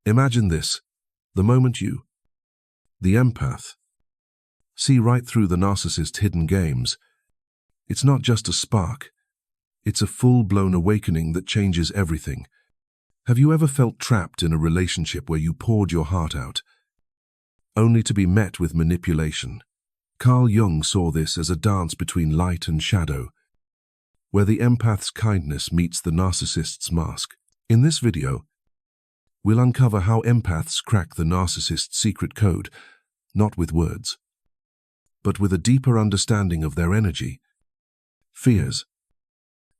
Imagine this, the moment you, the empath, see right through the narcissist's hidden games. It's not just a spark, it's a full-blown awakening that changes everything. Have you ever felt trapped in a relationship where you poured your heart out, only to be met with manipulation? Carl Jung saw this as a dance between light and shadow, where the empath's kindness meets the narcissist's mask. In this video, we'll uncover how empaths crack the narcissist's secret code, not with words, but with a deeper understanding of their energy, fears,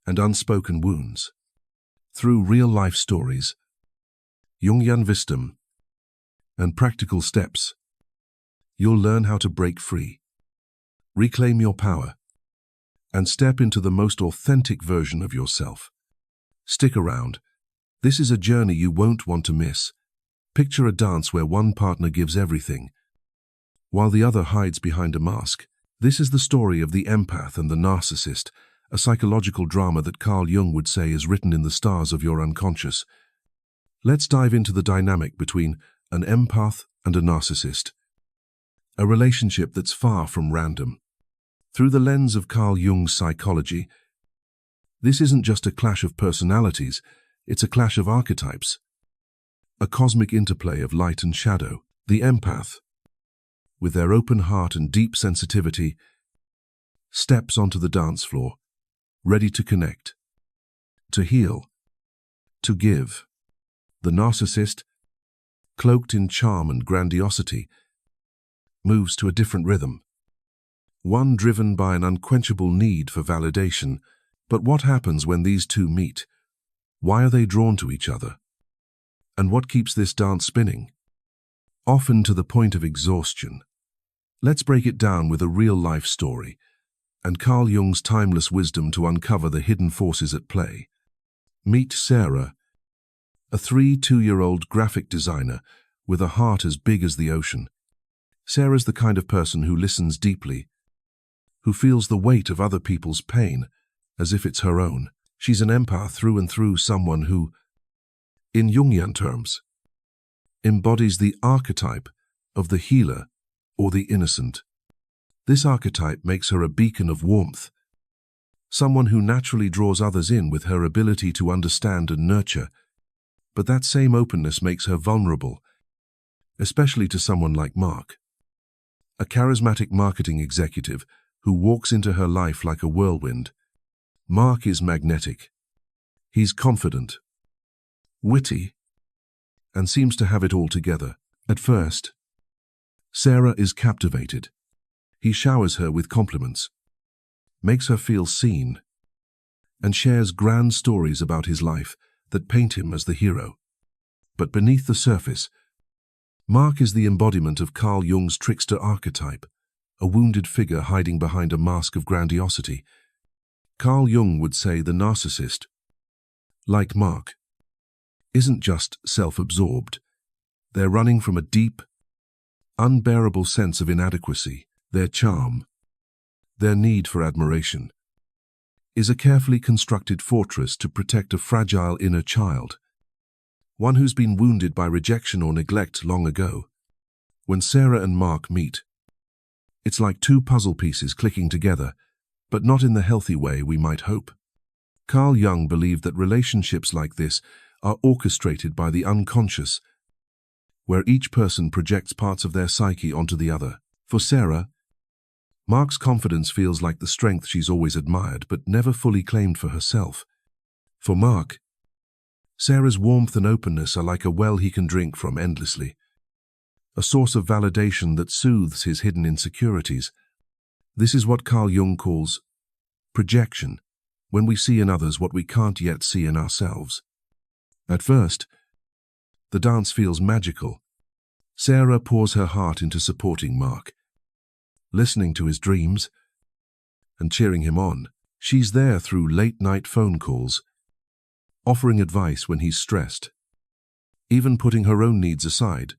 and unspoken wounds. Through real-life stories, Jungian wisdom, and practical steps, you'll learn how to break free, reclaim your power, and step into the most authentic version of yourself. Stick around. This is a journey you won't want to miss. Picture a dance where one partner gives everything, while the other hides behind a mask. This is the story of the empath and the narcissist, a psychological drama that Carl Jung would say is written in the stars of your unconscious. Let's dive into the dynamic between an empath and a narcissist, a relationship that's far from random. Through the lens of Carl Jung's psychology, this isn't just a clash of personalities, it's a clash of archetypes, a cosmic interplay of light and shadow. The empath, with their open heart and deep sensitivity, steps onto the dance floor, ready to connect, to heal, to give. The narcissist, cloaked in charm and grandiosity, moves to a different rhythm, one driven by an unquenchable need for validation. But what happens when these two meet? Why are they drawn to each other? And what keeps this dance spinning? Often to the point of exhaustion. Let's break it down with a real-life story, and Carl Jung's timeless wisdom to uncover the hidden forces at play. Meet Sarah, a 2-year-old graphic designer with a heart as big as the ocean. Sarah's the kind of person who listens deeply, who feels the weight of other people's pain as if it's her own. She's an empath through and through, someone who, in Jungian terms, embodies the archetype of the healer or the innocent. This archetype makes her a beacon of warmth, someone who naturally draws others in with her ability to understand and nurture. But that same openness makes her vulnerable, especially to someone like Mark, a charismatic marketing executive who walks into her life like a whirlwind. Mark is magnetic. He's confident, witty, and seems to have it all together. At first, Sarah is captivated. He showers her with compliments, makes her feel seen, and shares grand stories about his life that paint him as the hero. But beneath the surface, Mark is the embodiment of Carl Jung's trickster archetype, a wounded figure hiding behind a mask of grandiosity. Carl Jung would say the narcissist, like Mark, isn't just self-absorbed. They're running from a deep, unbearable sense of inadequacy. Their charm, their need for admiration, is a carefully constructed fortress to protect a fragile inner child, one who's been wounded by rejection or neglect long ago. When Sarah and Mark meet, it's like two puzzle pieces clicking together, but not in the healthy way we might hope. Carl Jung believed that relationships like this are orchestrated by the unconscious, where each person projects parts of their psyche onto the other. For Sarah, Mark's confidence feels like the strength she's always admired but never fully claimed for herself. For Mark, Sarah's warmth and openness are like a well he can drink from endlessly, a source of validation that soothes his hidden insecurities. This is what Carl Jung calls projection, when we see in others what we can't yet see in ourselves. At first, the dance feels magical. Sarah pours her heart into supporting Mark, listening to his dreams and cheering him on. She's there through late-night phone calls, offering advice when he's stressed, even putting her own needs aside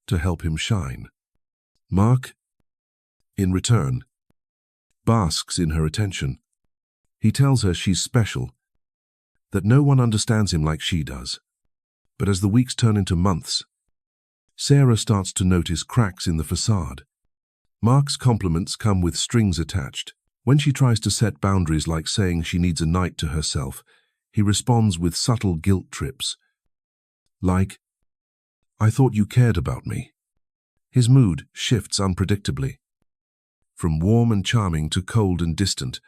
to help him shine. Mark, in return, basks in her attention. He tells her she's special, that no one understands him like she does. But as the weeks turn into months, Sarah starts to notice cracks in the facade. Mark's compliments come with strings attached. When she tries to set boundaries, like saying she needs a night to herself, he responds with subtle guilt trips. Like, "I thought you cared about me." His mood shifts unpredictably, from warm and charming to cold and distant,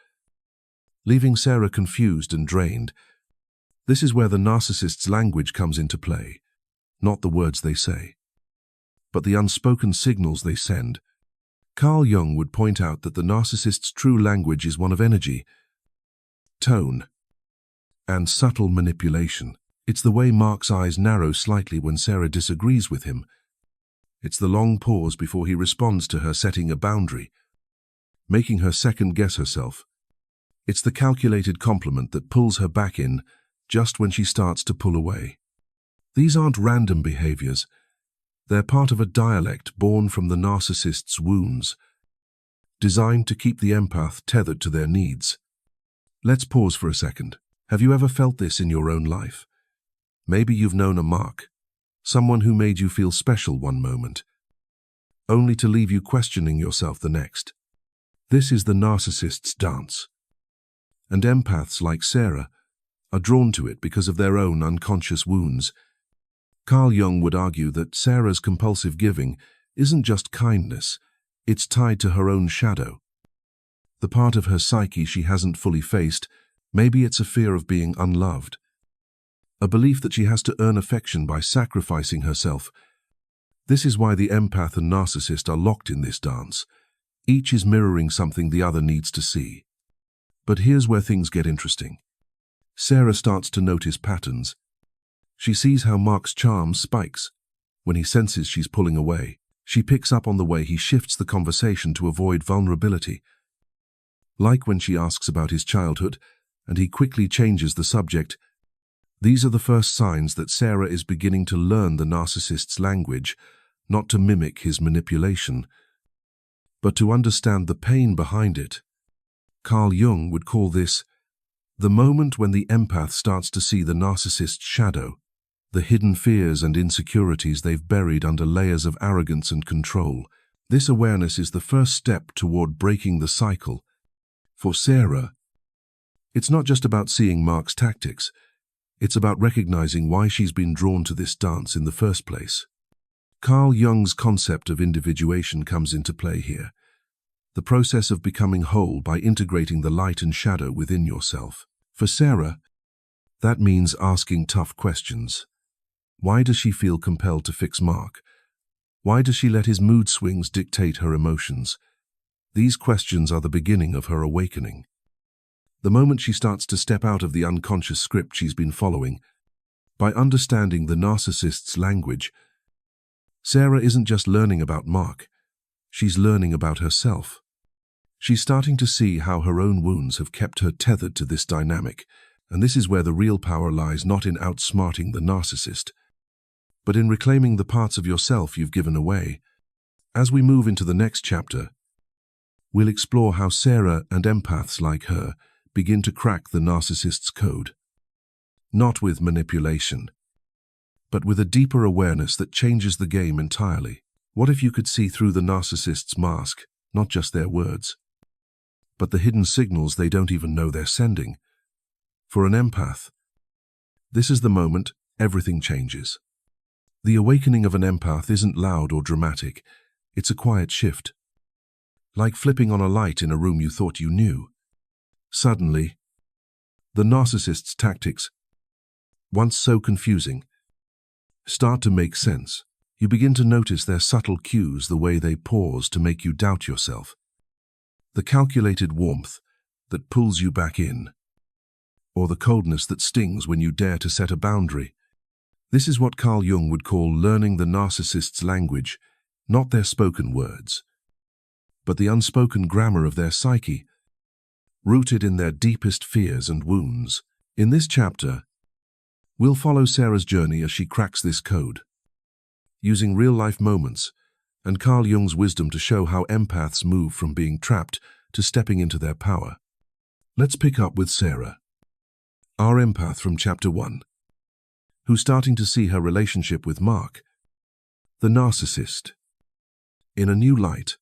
leaving Sarah confused and drained. This is where the narcissist's language comes into play. Not the words they say, but the unspoken signals they send. Carl Jung would point out that the narcissist's true language is one of energy, tone, and subtle manipulation. It's the way Mark's eyes narrow slightly when Sarah disagrees with him. It's the long pause before he responds to her setting a boundary, making her second-guess herself. It's the calculated compliment that pulls her back in just when she starts to pull away. These aren't random behaviors. They're part of a dialect born from the narcissist's wounds, designed to keep the empath tethered to their needs. Let's pause for a second. Have you ever felt this in your own life? Maybe you've known a Mark, someone who made you feel special one moment, only to leave you questioning yourself the next. This is the narcissist's dance. And empaths like Sarah are drawn to it because of their own unconscious wounds. Carl Jung would argue that Sarah's compulsive giving isn't just kindness, it's tied to her own shadow. The part of her psyche she hasn't fully faced. Maybe it's a fear of being unloved, a belief that she has to earn affection by sacrificing herself. This is why the empath and narcissist are locked in this dance. Each is mirroring something the other needs to see. But here's where things get interesting. Sarah starts to notice patterns. She sees how Mark's charm spikes when he senses she's pulling away. She picks up on the way he shifts the conversation to avoid vulnerability. Like when she asks about his childhood, and he quickly changes the subject. These are the first signs that Sarah is beginning to learn the narcissist's language, not to mimic his manipulation, but to understand the pain behind it. Carl Jung would call this the moment when the empath starts to see the narcissist's shadow, the hidden fears and insecurities they've buried under layers of arrogance and control. This awareness is the first step toward breaking the cycle. For Sarah, it's not just about seeing Mark's tactics. It's about recognizing why she's been drawn to this dance in the first place. Carl Jung's concept of individuation comes into play here. The process of becoming whole by integrating the light and shadow within yourself. For Sarah, that means asking tough questions. Why does she feel compelled to fix Mark? Why does she let his mood swings dictate her emotions? These questions are the beginning of her awakening. The moment she starts to step out of the unconscious script she's been following, by understanding the narcissist's language, Sarah isn't just learning about Mark, she's learning about herself. She's starting to see how her own wounds have kept her tethered to this dynamic, and this is where the real power lies, not in outsmarting the narcissist, but in reclaiming the parts of yourself you've given away. As we move into the next chapter, we'll explore how Sarah and empaths like her begin to crack the narcissist's code. Not with manipulation, but with a deeper awareness that changes the game entirely. What if you could see through the narcissist's mask, not just their words, but the hidden signals they don't even know they're sending? For an empath, this is the moment everything changes. The awakening of an empath isn't loud or dramatic. It's a quiet shift, like flipping on a light in a room you thought you knew. Suddenly, the narcissist's tactics, once so confusing, start to make sense. You begin to notice their subtle cues, the way they pause to make you doubt yourself, the calculated warmth that pulls you back in, or the coldness that stings when you dare to set a boundary. This is what Carl Jung would call learning the narcissist's language, not their spoken words, but the unspoken grammar of their psyche, rooted in their deepest fears and wounds. In this chapter, we'll follow Sarah's journey as she cracks this code, using real-life moments and Carl Jung's wisdom to show how empaths move from being trapped to stepping into their power. Let's pick up with Sarah, our empath from Chapter 1, who's starting to see her relationship with Mark, the narcissist, in a new light.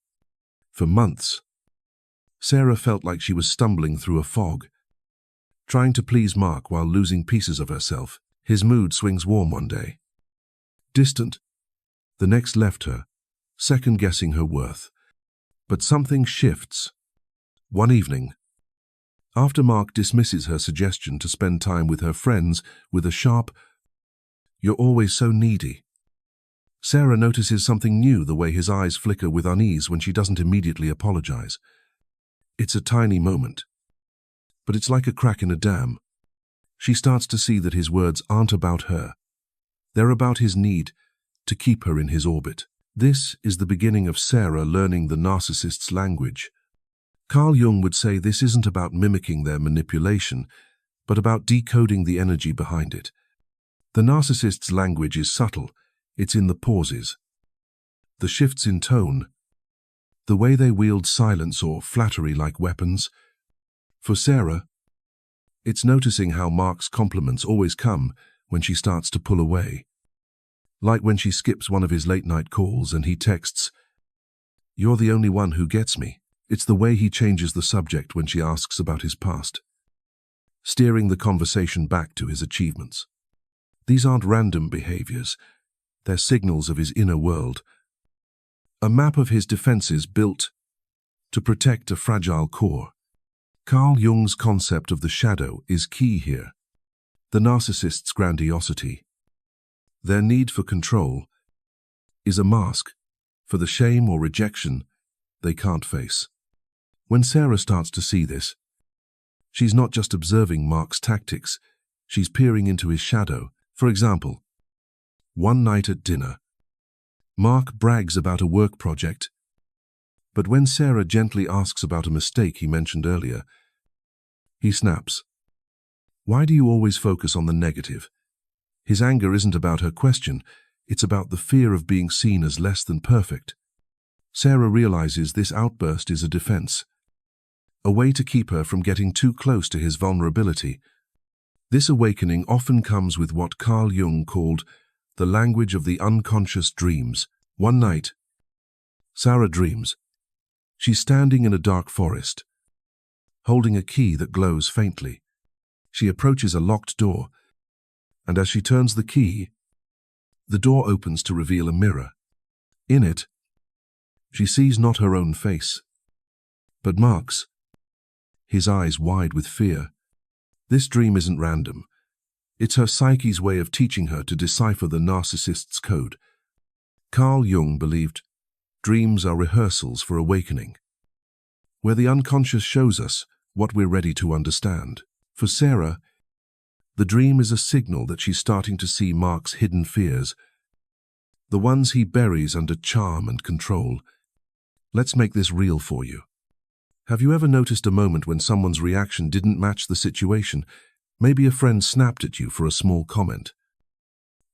For months, Sarah felt like she was stumbling through a fog, trying to please Mark while losing pieces of herself. His mood swings warm one day, distant, the next left her, second-guessing her worth. But something shifts. One evening, after Mark dismisses her suggestion to spend time with her friends with a sharp, "You're always so needy," Sarah notices something new, the way his eyes flicker with unease when she doesn't immediately apologize. It's a tiny moment, but it's like a crack in a dam. She starts to see that his words aren't about her. They're about his need to keep her in his orbit. This is the beginning of Sarah learning the narcissist's language. Carl Jung would say this isn't about mimicking their manipulation, but about decoding the energy behind it. The narcissist's language is subtle. It's in the pauses, the shifts in tone, the way they wield silence or flattery like weapons. For Sarah, it's noticing how Mark's compliments always come when she starts to pull away. Like when she skips one of his late-night calls and he texts, "You're the only one who gets me." It's the way he changes the subject when she asks about his past, steering the conversation back to his achievements. These aren't random behaviors. They're signals of his inner world, a map of his defenses built to protect a fragile core. Carl Jung's concept of the shadow is key here. The narcissist's grandiosity, their need for control, is a mask for the shame or rejection they can't face. When Sarah starts to see this, she's not just observing Mark's tactics, she's peering into his shadow. For example, one night at dinner, Mark brags about a work project, but when Sarah gently asks about a mistake he mentioned earlier, he snaps. Why do you always focus on the negative? His anger isn't about her question, it's about the fear of being seen as less than perfect. Sarah realizes this outburst is a defense, a way to keep her from getting too close to his vulnerability. This awakening often comes with what Carl Jung called the language of the unconscious dreams. One night, Sarah dreams. She's standing in a dark forest, holding a key that glows faintly. She approaches a locked door, and as she turns the key, the door opens to reveal a mirror. In it, she sees not her own face, but Mark's, his eyes wide with fear. This dream isn't random. It's her psyche's way of teaching her to decipher the narcissist's code. Carl Jung believed dreams are rehearsals for awakening, where the unconscious shows us what we're ready to understand. For Sarah, the dream is a signal that she's starting to see Mark's hidden fears, the ones he buries under charm and control. Let's make this real for you. Have you ever noticed a moment when someone's reaction didn't match the situation? Maybe a friend snapped at you for a small comment,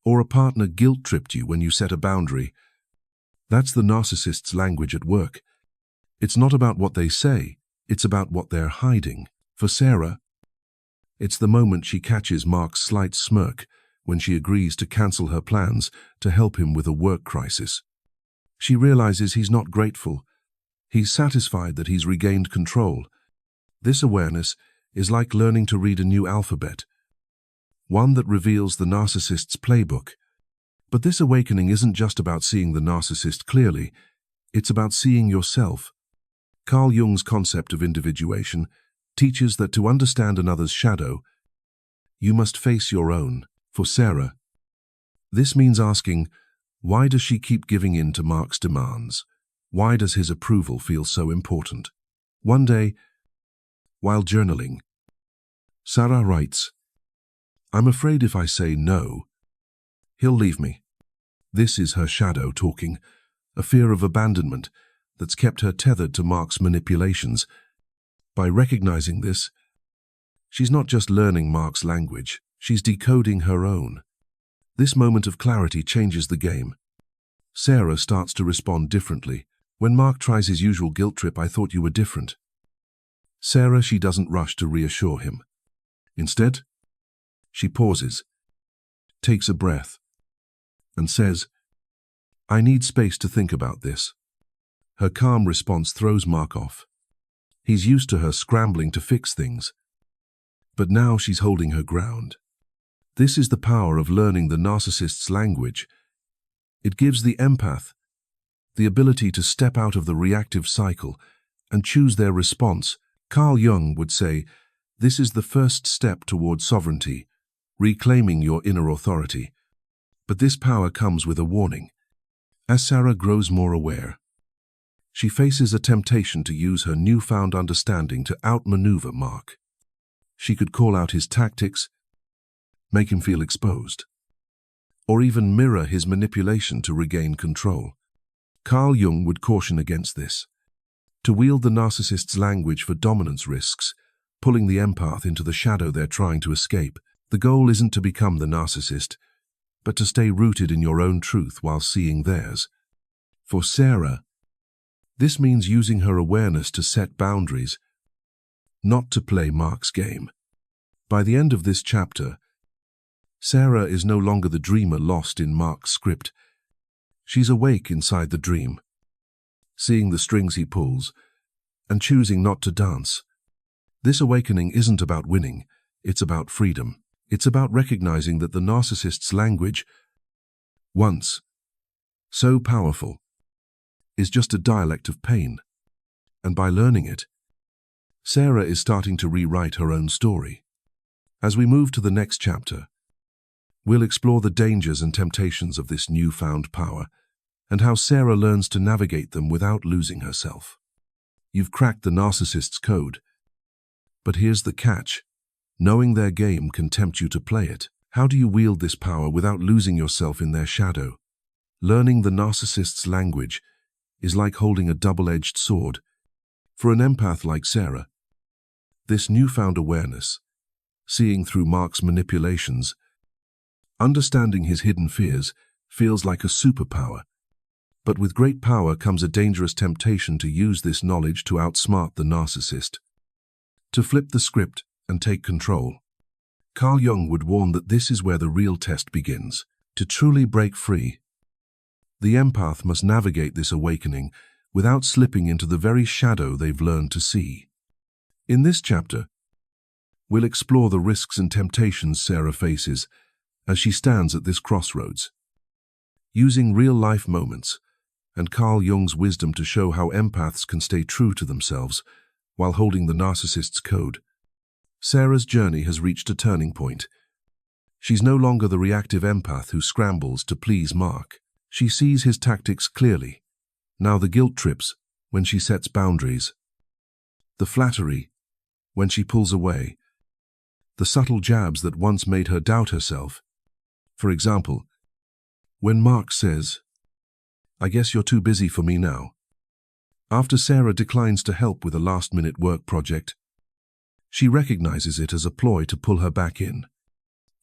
or a partner guilt-tripped you when you set a boundary. That's the narcissist's language at work. It's not about what they say, it's about what they're hiding. For Sarah, it's the moment she catches Mark's slight smirk when she agrees to cancel her plans to help him with a work crisis. She realizes he's not grateful. He's satisfied that he's regained control. This awareness is like learning to read a new alphabet, one that reveals the narcissist's playbook. But this awakening isn't just about seeing the narcissist clearly, it's about seeing yourself. Carl Jung's concept of individuation teaches that to understand another's shadow, you must face your own. For Sarah, this means asking, why does she keep giving in to Mark's demands? Why does his approval feel so important? One day, while journaling, Sarah writes, "I'm afraid if I say no, he'll leave me." This is her shadow talking, a fear of abandonment that's kept her tethered to Mark's manipulations. By recognizing this, she's not just learning Mark's language, she's decoding her own. This moment of clarity changes the game. Sarah starts to respond differently. When Mark tries his usual guilt trip, "I thought you were different." She doesn't rush to reassure him. Instead, she pauses, takes a breath, and says, "I need space to think about this." Her calm response throws Mark off. He's used to her scrambling to fix things. But now she's holding her ground. This is the power of learning the narcissist's language. It gives the empath the ability to step out of the reactive cycle and choose their response. Carl Jung would say, this is the first step toward sovereignty, reclaiming your inner authority. But this power comes with a warning. As Sarah grows more aware, she faces a temptation to use her newfound understanding to outmaneuver Mark. She could call out his tactics, make him feel exposed, or even mirror his manipulation to regain control. Carl Jung would caution against this. To wield the narcissist's language for dominance risks, pulling the empath into the shadow they're trying to escape. The goal isn't to become the narcissist, but to stay rooted in your own truth while seeing theirs. For Sarah, this means using her awareness to set boundaries, not to play Mark's game. By the end of this chapter, Sarah is no longer the dreamer lost in Mark's script. She's awake inside the dream, seeing the strings he pulls, and choosing not to dance. This awakening isn't about winning, it's about freedom. It's about recognizing that the narcissist's language, once so powerful, is just a dialect of pain. And by learning it, Sarah is starting to rewrite her own story. As we move to the next chapter, we'll explore the dangers and temptations of this newfound power, and how Sarah learns to navigate them without losing herself. You've cracked the narcissist's code. But here's the catch. Knowing their game can tempt you to play it. How do you wield this power without losing yourself in their shadow? Learning the narcissist's language is like holding a double-edged sword. For an empath like Sarah, this newfound awareness, seeing through Mark's manipulations, understanding his hidden fears, feels like a superpower. But with great power comes a dangerous temptation to use this knowledge to outsmart the narcissist, to flip the script and take control. Carl Jung would warn that this is where the real test begins. To truly break free, the empath must navigate this awakening without slipping into the very shadow they've learned to see. In this chapter, we'll explore the risks and temptations Sarah faces as she stands at this crossroads, using real-life moments and Carl Jung's wisdom to show how empaths can stay true to themselves while holding the narcissist's code. Sarah's journey has reached a turning point. She's no longer the reactive empath who scrambles to please Mark. She sees his tactics clearly. Now the guilt trips when she sets boundaries, the flattery when she pulls away, the subtle jabs that once made her doubt herself. For example, when Mark says, "I guess you're too busy for me now," after Sarah declines to help with a last-minute work project, she recognizes it as a ploy to pull her back in.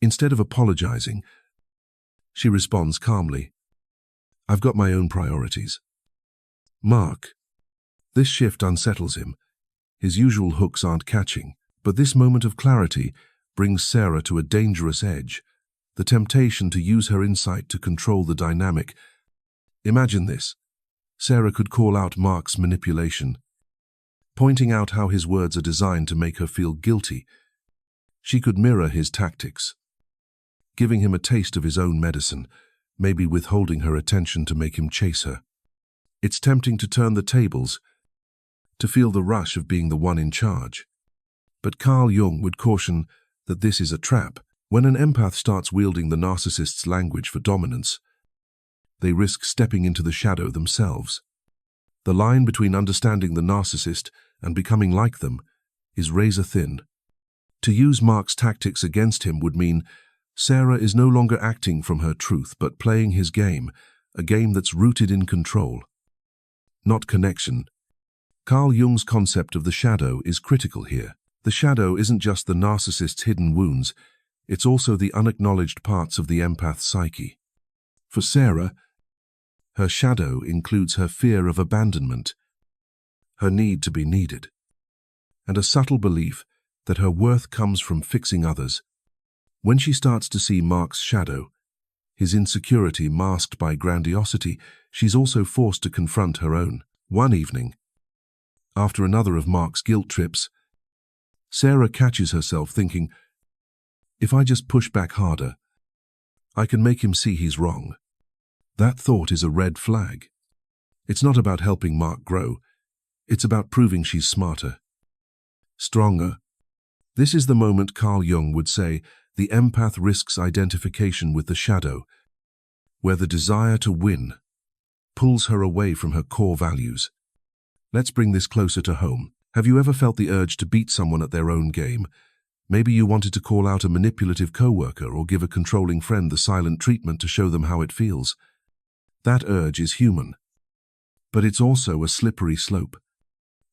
Instead of apologizing, she responds calmly, "I've got my own priorities." Mark. This shift unsettles him. His usual hooks aren't catching, but this moment of clarity brings Sarah to a dangerous edge, the temptation to use her insight to control the dynamic. Imagine this. Sarah could call out Mark's manipulation, pointing out how his words are designed to make her feel guilty. She could mirror his tactics, giving him a taste of his own medicine, maybe withholding her attention to make him chase her. It's tempting to turn the tables, to feel the rush of being the one in charge. But Carl Jung would caution that this is a trap. When an empath starts wielding the narcissist's language for dominance, they risk stepping into the shadow themselves. The line between understanding the narcissist and becoming like them is razor thin. To use Mark's tactics against him would mean Sarah is no longer acting from her truth but playing his game, a game that's rooted in control, not connection. Carl Jung's concept of the shadow is critical here. The shadow isn't just the narcissist's hidden wounds, it's also the unacknowledged parts of the empath's psyche. For Sarah, her shadow includes her fear of abandonment, her need to be needed, and a subtle belief that her worth comes from fixing others. When she starts to see Mark's shadow, his insecurity masked by grandiosity, she's also forced to confront her own. One evening, after another of Mark's guilt trips, Sarah catches herself thinking, if I just push back harder, I can make him see he's wrong. That thought is a red flag. It's not about helping Mark grow. It's about proving she's smarter, stronger. This is the moment Carl Jung would say the empath risks identification with the shadow, where the desire to win pulls her away from her core values. Let's bring this closer to home. Have you ever felt the urge to beat someone at their own game? Maybe you wanted to call out a manipulative coworker or give a controlling friend the silent treatment to show them how it feels. That urge is human, but it's also a slippery slope.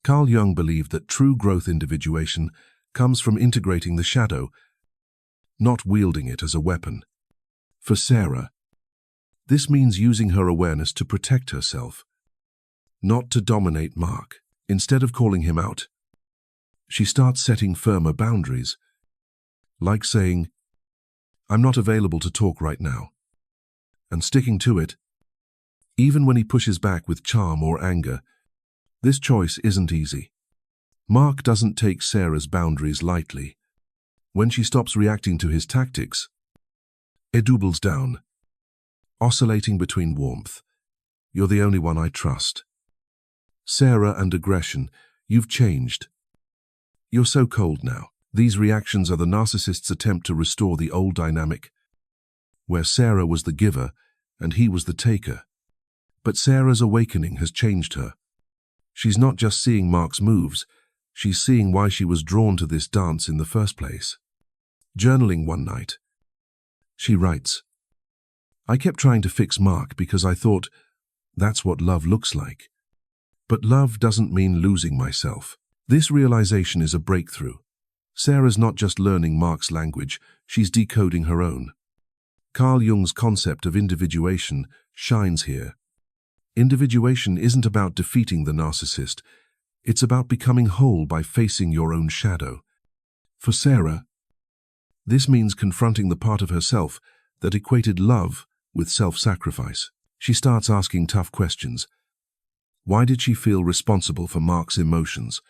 Carl Jung believed that true growth individuation comes from integrating the shadow, not wielding it as a weapon. For Sarah, this means using her awareness to protect herself, not to dominate Mark. Instead of calling him out, she starts setting firmer boundaries, like saying, I'm not available to talk right now, and sticking to it, even when he pushes back with charm or anger. This choice isn't easy. Mark doesn't take Sarah's boundaries lightly. When she stops reacting to his tactics, it doubles down, oscillating between warmth. You're the only one I trust. Sarah, and aggression. You've changed. You're so cold now. These reactions are the narcissist's attempt to restore the old dynamic, where Sarah was the giver and he was the taker. But Sarah's awakening has changed her. She's not just seeing Mark's moves, she's seeing why she was drawn to this dance in the first place. Journaling one night, she writes, I kept trying to fix Mark because I thought that's what love looks like. But love doesn't mean losing myself. This realization is a breakthrough. Sarah's not just learning Mark's language, she's decoding her own. Carl Jung's concept of individuation shines here. Individuation isn't about defeating the narcissist. It's about becoming whole by facing your own shadow. For Sarah, this means confronting the part of herself that equated love with self-sacrifice. She starts asking tough questions. Why did she feel responsible for Mark's emotions?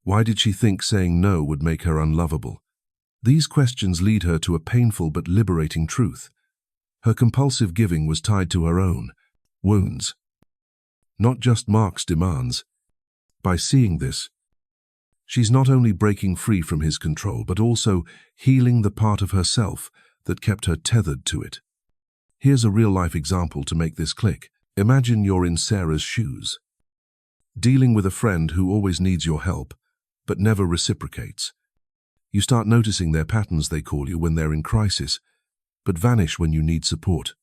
Why did she think saying no would make her unlovable? These questions lead her to a painful but liberating truth. Her compulsive giving was tied to her own wounds, not just Mark's demands. By seeing this, she's not only breaking free from his control, but also healing the part of herself that kept her tethered to it. Here's a real-life example to make this click. Imagine you're in Sarah's shoes, dealing with a friend who always needs your help, but never reciprocates. You start noticing their patterns. They call you when they're in crisis, but vanish when you need support.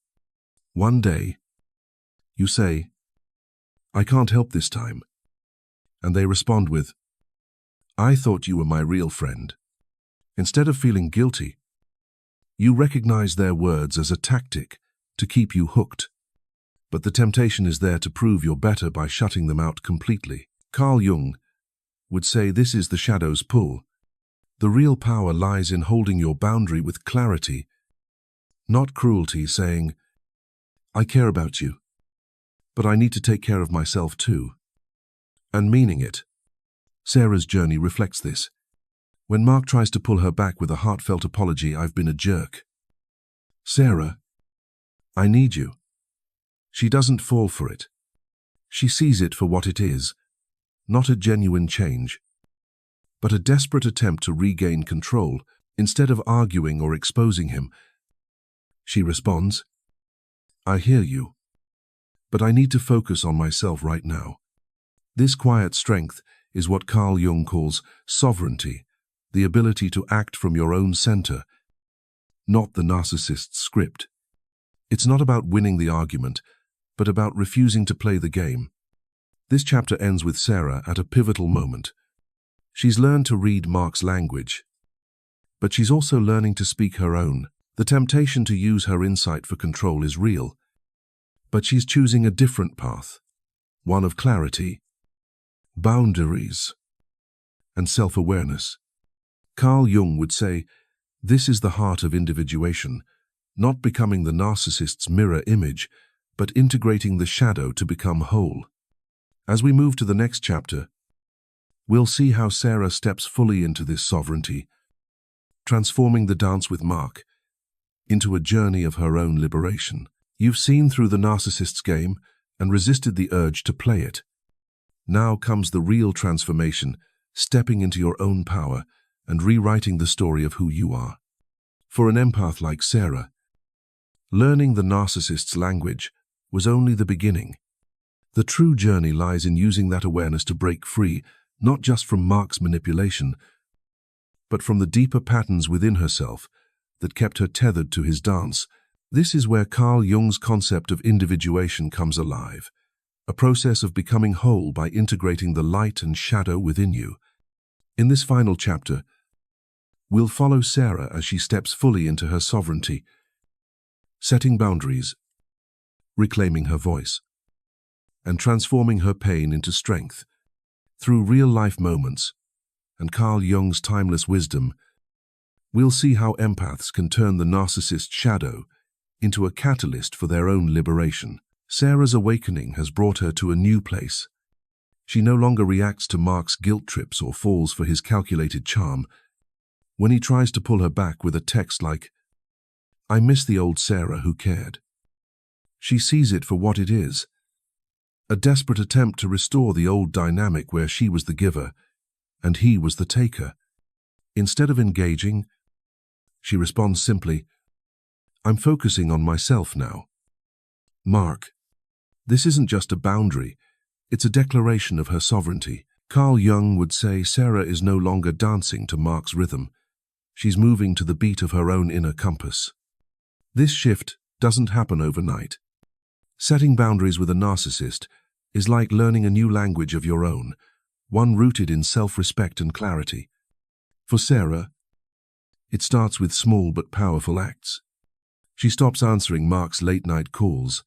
One day, you say, I can't help this time. And they respond with, I thought you were my real friend. Instead of feeling guilty, you recognize their words as a tactic to keep you hooked. But the temptation is there to prove you're better by shutting them out completely. Carl Jung would say this is the shadow's pull. The real power lies in holding your boundary with clarity, not cruelty, saying, I care about you, but I need to take care of myself too. And meaning it. Sarah's journey reflects this. When Mark tries to pull her back with a heartfelt apology, I've been a jerk. Sarah, I need you. She doesn't fall for it. She sees it for what it is, not a genuine change, but a desperate attempt to regain control. Instead of arguing or exposing him, she responds, I hear you, but I need to focus on myself right now. This quiet strength is what Carl Jung calls sovereignty, the ability to act from your own center, not the narcissist's script. It's not about winning the argument, but about refusing to play the game. This chapter ends with Sarah at a pivotal moment. She's learned to read Mark's language, but she's also learning to speak her own. The temptation to use her insight for control is real, but she's choosing a different path, one of clarity, boundaries, and self-awareness. Carl Jung would say, This is the heart of individuation, not becoming the narcissist's mirror image, but integrating the shadow to become whole. As we move to the next chapter, we'll see how Sarah steps fully into this sovereignty, transforming the dance with Mark into a journey of her own liberation. You've seen through the narcissist's game and resisted the urge to play it. Now comes the real transformation, stepping into your own power and rewriting the story of who you are. For an empath like Sarah, learning the narcissist's language was only the beginning. The true journey lies in using that awareness to break free, not just from Mark's manipulation, but from the deeper patterns within herself that kept her tethered to his dance. This is where Carl Jung's concept of individuation comes alive, a process of becoming whole by integrating the light and shadow within you. In this final chapter, we'll follow Sarah as she steps fully into her sovereignty, setting boundaries, reclaiming her voice, and transforming her pain into strength. Through real-life moments and Carl Jung's timeless wisdom, we'll see how empaths can turn the narcissist's shadow into a catalyst for their own liberation. Sarah's awakening has brought her to a new place. She no longer reacts to Mark's guilt trips or falls for his calculated charm. When he tries to pull her back with a text like, "I miss the old Sarah who cared," she sees it for what it is, a desperate attempt to restore the old dynamic where she was the giver and he was the taker. Instead of engaging, she responds simply, "I'm focusing on myself now." Mark. This isn't just a boundary, it's a declaration of her sovereignty. Carl Jung would say Sarah is no longer dancing to Mark's rhythm. She's moving to the beat of her own inner compass. This shift doesn't happen overnight. Setting boundaries with a narcissist is like learning a new language of your own, one rooted in self-respect and clarity. For Sarah, it starts with small but powerful acts. She stops answering Mark's late-night calls,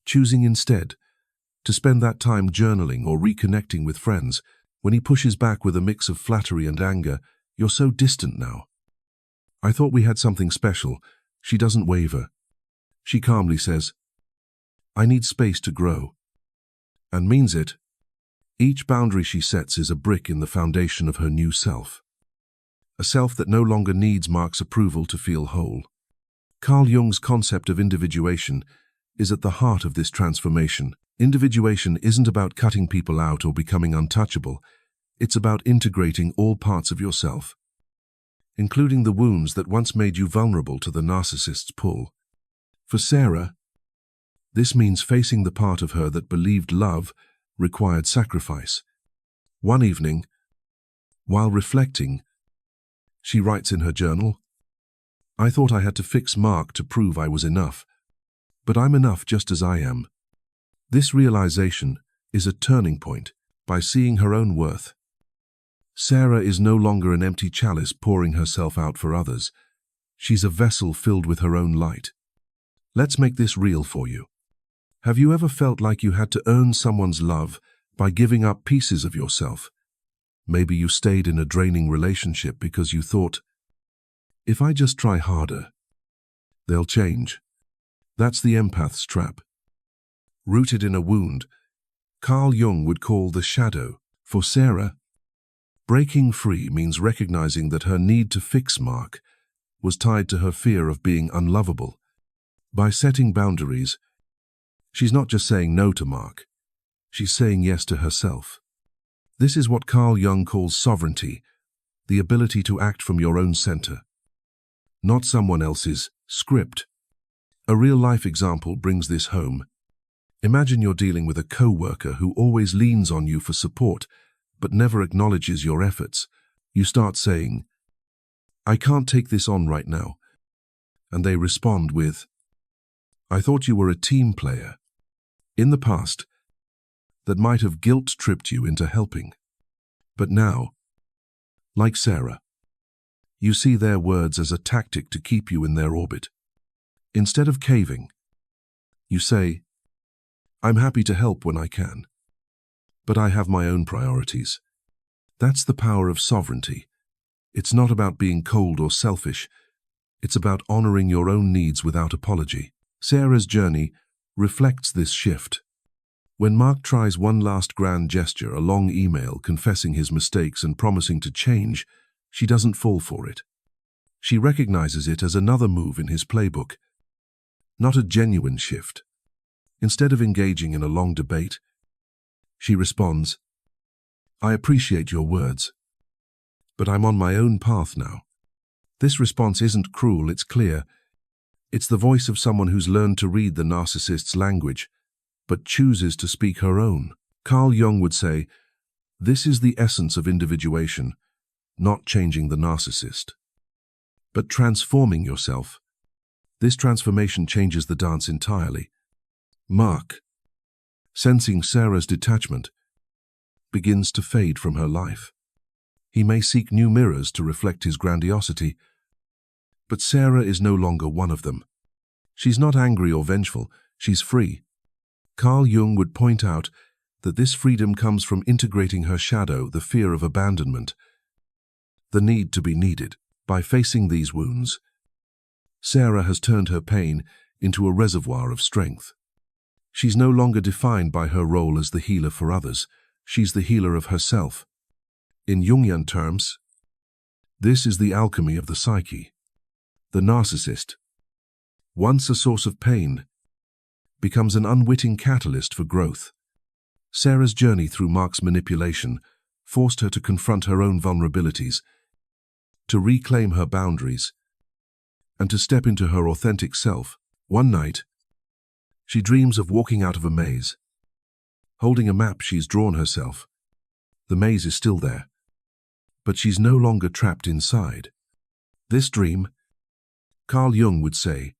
choosing instead to spend that time journaling or reconnecting with friends. When he pushes back with a mix of flattery and anger, "You're so distant now. I thought we had something special," she doesn't waver. She calmly says, "I need space to grow," and means it. Each boundary she sets is a brick in the foundation of her new self, a self that no longer needs Mark's approval to feel whole. Carl Jung's concept of individuation is at the heart of this transformation. Individuation isn't about cutting people out or becoming untouchable. It's about integrating all parts of yourself, including the wounds that once made you vulnerable to the narcissist's pull. For Sarah, this means facing the part of her that believed love required sacrifice. One evening, while reflecting, she writes in her journal, "I thought I had to fix Mark to prove I was enough, but I'm enough just as I am." This realization is a turning point. By seeing her own worth, Sarah is no longer an empty chalice pouring herself out for others. She's a vessel filled with her own light. Let's make this real for you. Have you ever felt like you had to earn someone's love by giving up pieces of yourself? Maybe you stayed in a draining relationship because you thought, "If I just try harder, they'll change." That's the empath's trap. Rooted in a wound Carl Jung would call the shadow. For Sarah, breaking free means recognizing that her need to fix Mark was tied to her fear of being unlovable. By setting boundaries, she's not just saying no to Mark, she's saying yes to herself. This is what Carl Jung calls sovereignty, the ability to act from your own center, not someone else's script. A real-life example brings this home. Imagine you're dealing with a co-worker who always leans on you for support, but never acknowledges your efforts. You start saying, "I can't take this on right now." And they respond with, "I thought you were a team player." In the past, that might have guilt-tripped you into helping. But now, like Sarah, you see their words as a tactic to keep you in their orbit. Instead of caving, you say, "I'm happy to help when I can, but I have my own priorities." That's the power of sovereignty. It's not about being cold or selfish. It's about honoring your own needs without apology. Sarah's journey reflects this shift. When Mark tries one last grand gesture, a long email confessing his mistakes and promising to change, she doesn't fall for it. She recognizes it as another move in his playbook, not a genuine shift. Instead of engaging in a long debate, she responds, "I appreciate your words, but I'm on my own path now." This response isn't cruel, it's clear. It's the voice of someone who's learned to read the narcissist's language, but chooses to speak her own. Carl Jung would say, this is the essence of individuation, not changing the narcissist, but transforming yourself. This transformation changes the dance entirely. Mark, sensing Sarah's detachment, begins to fade from her life. He may seek new mirrors to reflect his grandiosity, but Sarah is no longer one of them. She's not angry or vengeful, she's free. Carl Jung would point out that this freedom comes from integrating her shadow, the fear of abandonment, the need to be needed. By facing these wounds, Sarah has turned her pain into a reservoir of strength. She's no longer defined by her role as the healer for others. She's the healer of herself. In Jungian terms, this is the alchemy of the psyche. The narcissist, once a source of pain, becomes an unwitting catalyst for growth. Sarah's journey through Mark's manipulation forced her to confront her own vulnerabilities, to reclaim her boundaries, and to step into her authentic self. One night, she dreams of walking out of a maze, holding a map she's drawn herself. The maze is still there, but she's no longer trapped inside. This dream, Carl Jung would say,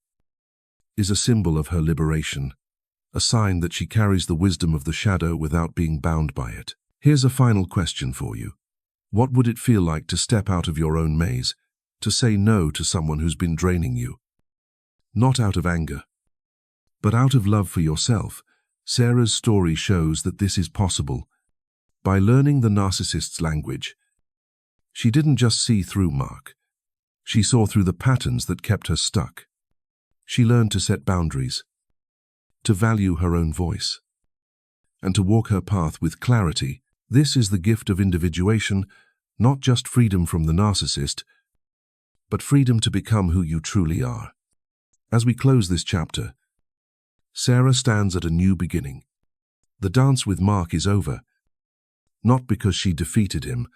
is a symbol of her liberation, a sign that she carries the wisdom of the shadow without being bound by it. Here's a final question for you. What would it feel like to step out of your own maze, to say no to someone who's been draining you? Not out of anger, but out of love for yourself. Sarah's story shows that this is possible. By learning the narcissist's language, she didn't just see through Mark. She saw through the patterns that kept her stuck. She learned to set boundaries, to value her own voice, and to walk her path with clarity. This is the gift of individuation, not just freedom from the narcissist, but freedom to become who you truly are. As we close this chapter, Sarah stands at a new beginning. The dance with Mark is over, not because she defeated him,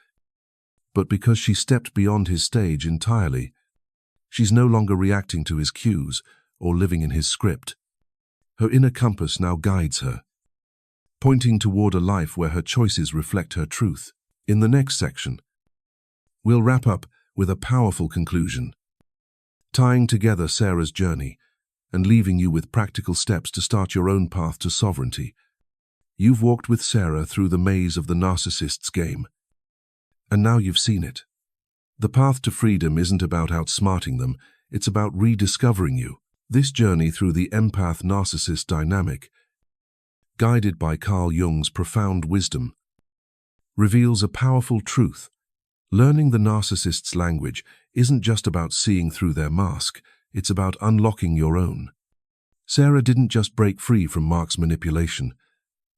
but because she stepped beyond his stage entirely. She's no longer reacting to his cues or living in his script. Her inner compass now guides her, pointing toward a life where her choices reflect her truth. In the next section, we'll wrap up with a powerful conclusion, tying together Sarah's journey and leaving you with practical steps to start your own path to sovereignty. You've walked with Sarah through the maze of the narcissist's game, and now you've seen it. The path to freedom isn't about outsmarting them, it's about rediscovering you. This journey through the empath-narcissist dynamic, guided by Carl Jung's profound wisdom, reveals a powerful truth. Learning the narcissist's language isn't just about seeing through their mask, it's about unlocking your own. Sarah didn't just break free from Mark's manipulation.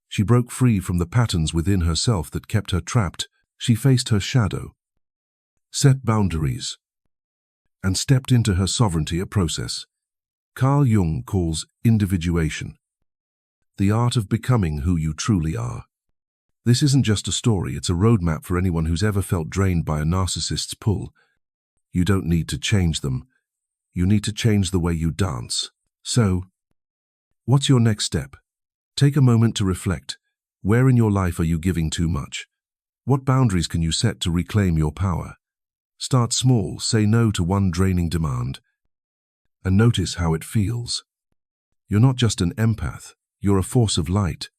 She broke free from the patterns within herself that kept her trapped. She faced her shadow, set boundaries, and stepped into her sovereignty, a process Carl Jung calls individuation, the art of becoming who you truly are. This isn't just a story, it's a roadmap for anyone who's ever felt drained by a narcissist's pull. You don't need to change them. You need to change the way you dance. So, what's your next step? Take a moment to reflect. Where in your life are you giving too much? What boundaries can you set to reclaim your power? Start small, say no to one draining demand, and notice how it feels. You're not just an empath, you're a force of light,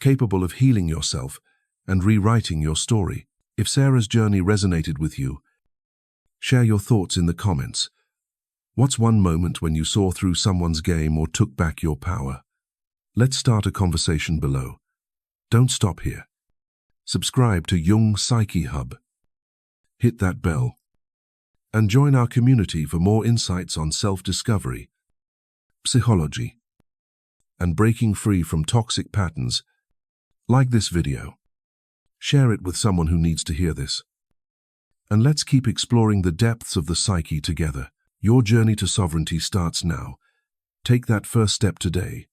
capable of healing yourself and rewriting your story. If Sarah's journey resonated with you, share your thoughts in the comments. What's one moment when you saw through someone's game or took back your power? Let's start a conversation below. Don't stop here. Subscribe to Jung Psyche Hub. hit that bell, and join our community for more insights on self-discovery, psychology, and breaking free from toxic patterns. Like this video. Share it with someone who needs to hear this. And let's keep exploring the depths of the psyche together. Your journey to sovereignty starts now. Take that first step today.